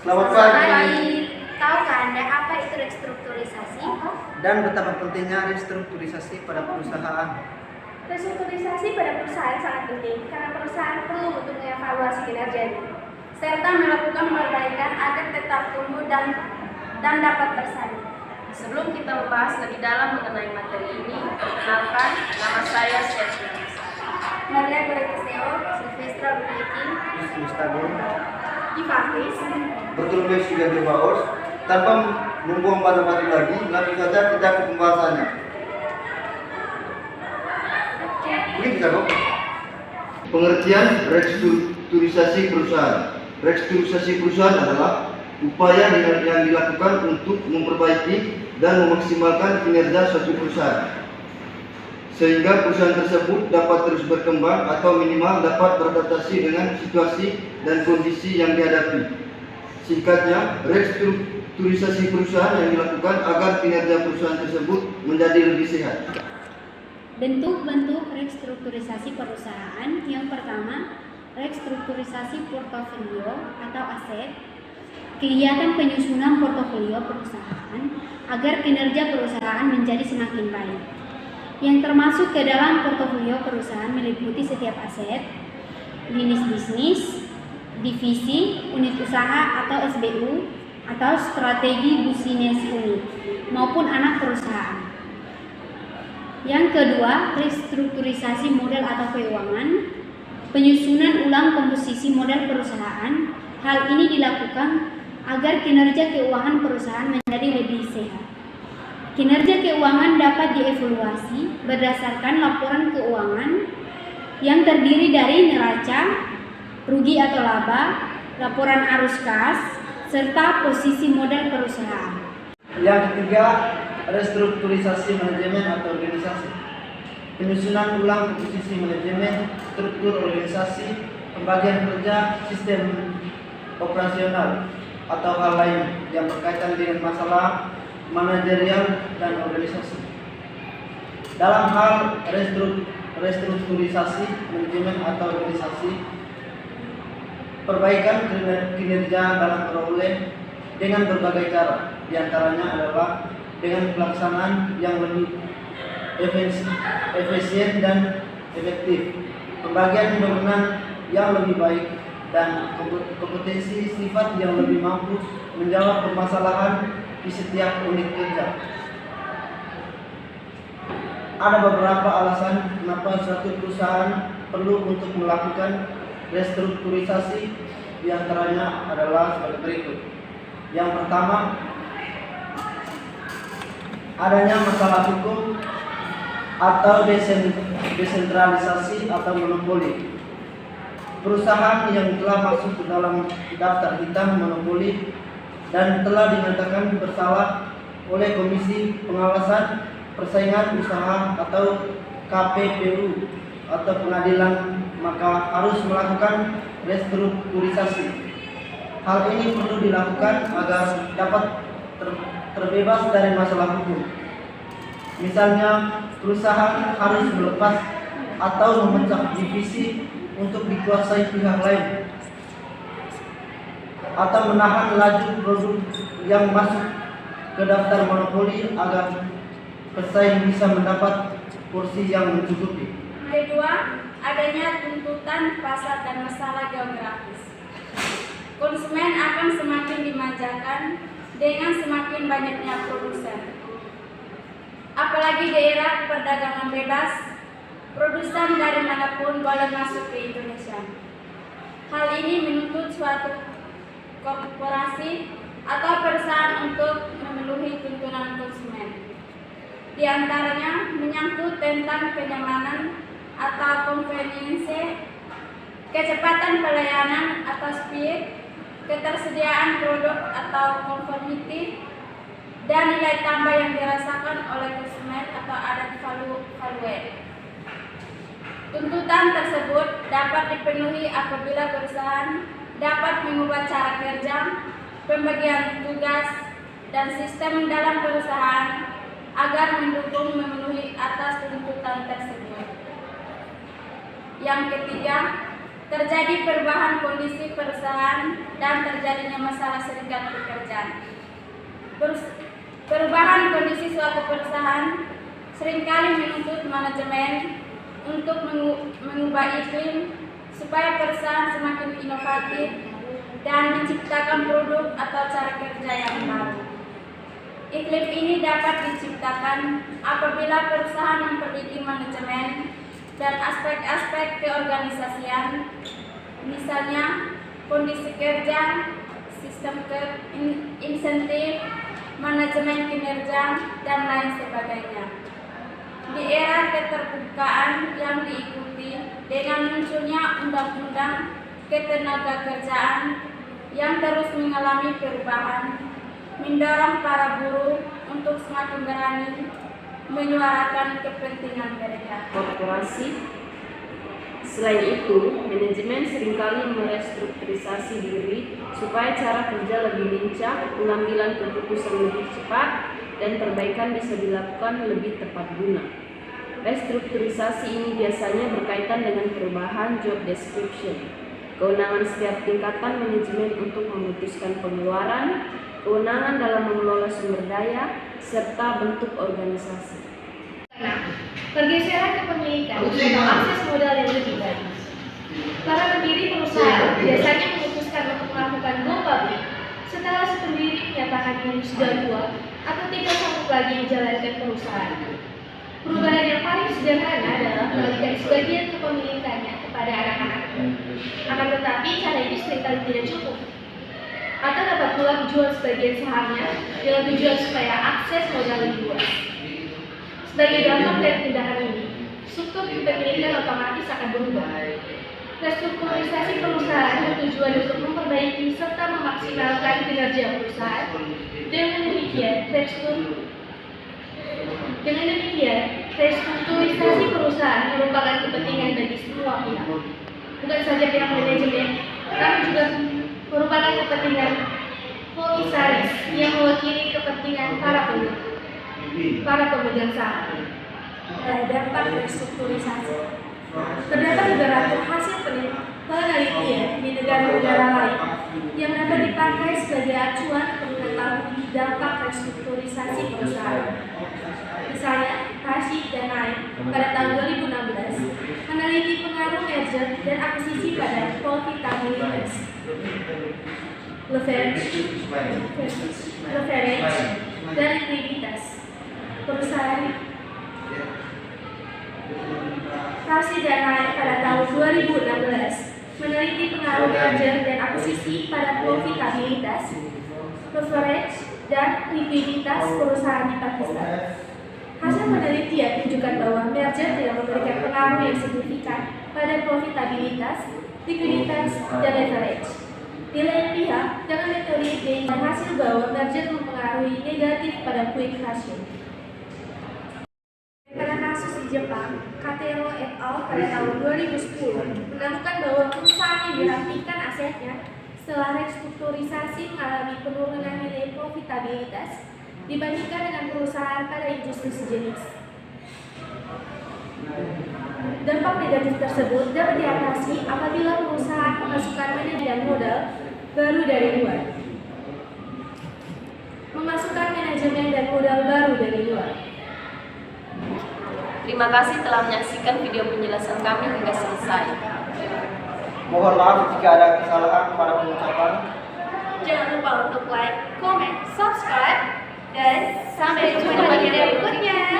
Selamat pagi. Tahukah Anda apa itu restrukturisasi? Dan betapa pentingnya restrukturisasi pada perusahaan. Restrukturisasi pada perusahaan sangat penting karena perusahaan perlu untuk mengevaluasi kinerjanya serta melakukan perbaikan agar tetap tumbuh dan dapat bersaing. Sebelum kita membahas lebih dalam mengenai materi ini, perkenalkan, nama saya Setia Masari. Maria Gorekisteo, Silvestra Bukiki, Mustagun, Ivatis. Bertolomeo Sugandi Baos. Tanpa membuang waktu lagi, langsung saja kita ke pembahasannya. Ini bisa dong. Pengertian restrukturisasi perusahaan. Restrukturisasi perusahaan adalah upaya yang dilakukan untuk memperbaiki dan memaksimalkan kinerja suatu perusahaan sehingga perusahaan tersebut dapat terus berkembang atau minimal dapat beradaptasi dengan situasi dan kondisi yang dihadapi. Singkatnya, restrukturisasi perusahaan yang dilakukan agar kinerja perusahaan tersebut menjadi lebih sehat. Bentuk-bentuk restrukturisasi perusahaan. Yang pertama, restrukturisasi portofolio atau aset. Kegiatan penyusunan portofolio perusahaan agar kinerja perusahaan menjadi semakin baik. Yang termasuk ke dalam portofolio perusahaan meliputi setiap aset, jenis bisnis, divisi, unit usaha atau SBU, atau strategi bisnis unit, maupun anak perusahaan. Yang kedua, restrukturisasi modal atau keuangan, penyusunan ulang komposisi modal perusahaan. Hal ini dilakukan agar kinerja keuangan perusahaan menjadi lebih sehat. Kinerja keuangan dapat dievaluasi berdasarkan laporan keuangan yang terdiri dari neraca, rugi atau laba, laporan arus kas, serta posisi modal perusahaan. Yang ketiga, restrukturisasi manajemen atau organisasi. Penyusunan ulang komposisi manajemen, struktur organisasi, pembagian kerja, sistem operasional, atau hal lain yang berkaitan dengan masalah manajerial dan organisasi. Dalam hal restrukturisasi manajemen atau organisasi, perbaikan kinerja dalam peroleh dengan berbagai cara. Di antaranya adalah dengan pelaksanaan yang lebih efisien dan efektif, pembagian wewenang yang lebih baik, dan kompetensi sifat yang lebih mampu menjawab permasalahan di setiap unit kerja. Ada beberapa alasan kenapa suatu perusahaan perlu untuk melakukan restrukturisasi, di antaranya adalah sebagai berikut. Yang pertama, adanya masalah hukum atau desentralisasi atau monopoli. Perusahaan yang telah masuk ke dalam daftar hitam monopoli dan telah dinyatakan bersalah oleh Komisi Pengawasan Persaingan Usaha atau KPPU atau pengadilan, maka harus melakukan restrukturisasi. Hal ini perlu dilakukan agar dapat terbebas dari masalah hukum. Misalnya, perusahaan harus melepas atau memecah divisi untuk dikuasai pihak lain, atau menahan laju produk yang masuk ke daftar monopoli agar pesaing bisa mendapat porsi yang mencukupi. Kedua, adanya tuntutan pasar dan masalah geografis. Konsumen akan semakin dimanjakan dengan semakin banyaknya produsen. Apalagi daerah perdagangan bebas, produsen dari manapun boleh masuk ke Indonesia. Hal ini menuntut suatu korporasi atau perusahaan untuk memenuhi tuntutan konsumen. Di antaranya menyangkut tentang kenyamanan atau convenience, kecepatan pelayanan atau speed, ketersediaan produk atau conformity, dan nilai tambah yang dirasakan oleh konsumen atau added value. Tuntutan tersebut dapat dipenuhi apabila perusahaan dapat mengubah cara kerja, pembagian tugas, dan sistem dalam perusahaan agar mendukung memenuhi atas tuntutan tersebut. Yang ketiga, terjadi perubahan kondisi perusahaan dan terjadinya masalah serikat pekerjaan. Perubahan kondisi suatu perusahaan seringkali menuntut manajemen untuk mengubah iklim supaya perusahaan semakin inovatif dan menciptakan produk atau cara kerja yang baru. Iklim ini dapat diciptakan apabila perusahaan memperbaiki manajemen dan aspek-aspek keorganisasian, misalnya kondisi kerja, sistem insentif, manajemen kinerja, dan lain sebagainya. Di era keterbukaan yang diikuti dengan munculnya undang-undang ketenagakerjaan yang terus mengalami perubahan, mendorong para buruh untuk semakin berani menyuarakan kepentingan mereka. Korporasi. Selain itu, manajemen seringkali merestrukturisasi diri supaya cara kerja lebih lincah, pengambilan keputusan lebih cepat, dan perbaikan bisa dilakukan lebih tepat guna. Restrukturisasi ini biasanya berkaitan dengan perubahan job description, kewenangan setiap tingkatan manajemen untuk memutuskan pengeluaran, kewenangan dalam mengelola sumber daya, serta bentuk organisasi. Pergeseran kepemilikan atau akses modal yang lebih baik. Para pendiri perusahaan biasanya memutuskan untuk melakukan go public setelah si pendiri menyatakan diri sudah tua atau tidak sanggup lagi menjalankan perusahaan. Perubahan yang paling sederhana adalah mengalihkan sebagian kepemilikannya kepada anak-anaknya. Akan tetapi cara ini seringkali tidak cukup. Atau dapat pula menjual sebagian sahamnya dengan tujuan supaya akses modal lebih luas. Sebagai dampak dari tindakan ini, struktur kepemilikan otomatis akan berubah. Restrukturisasi perusahaan bertujuan untuk memperbaiki serta memaksimalkan kinerja perusahaan. Dengan demikian, restrukturisasi perusahaan merupakan kepentingan bagi semua pihak, bukan saja pihak manajemen, tetapi juga merupakan kepentingan komisaris yang mewakili kepentingan para pemegang saham. Dampak restrukturisasi. Terdapat beberapa hasil penelitian di negara-negara lain yang dapat dipakai sebagai acuan untuk mengetahui dampak restrukturisasi perusahaan. Misalnya, Hashi dan Naim pada tahun 2016 meneliti pengaruh merger dan akuisisi pada profitabilitas, leverage, dan likuiditas perusahaan. Hashi dan Naim pada tahun 2016 meneliti pengaruh merger dan akuisisi pada profitabilitas, leverage, dan likuiditas perusahaan di Pakistan. Hasil penelitian menunjukkan bahwa merger tidak memberikan pengaruh yang signifikan pada profitabilitas, likuiditas, dan leverage. Di lain pihak, dengan metode ini hasil bahwa merger mempengaruhi negatif pada quick ratio. Pada kasus di Jepang, Katero et al. Pada tahun 2010 menemukan bahwa perusahaan yang dirapikan asetnya setelah restrukturisasi mengalami penurunan nilai profitabilitas dibandingkan dengan perusahaan pada industri sejenis. Dampak negatif tersebut dapat diatasi apabila perusahaan memasukkan manajemen modal baru dari luar. Memasukkan manajemen dan modal baru dari luar. Terima kasih telah menyaksikan video penjelasan kami hingga selesai. Mohon maaf jika ada kesalahan pada pengucapan. Jangan lupa untuk like, comment, subscribe, dan sampai jumpa di video berikutnya.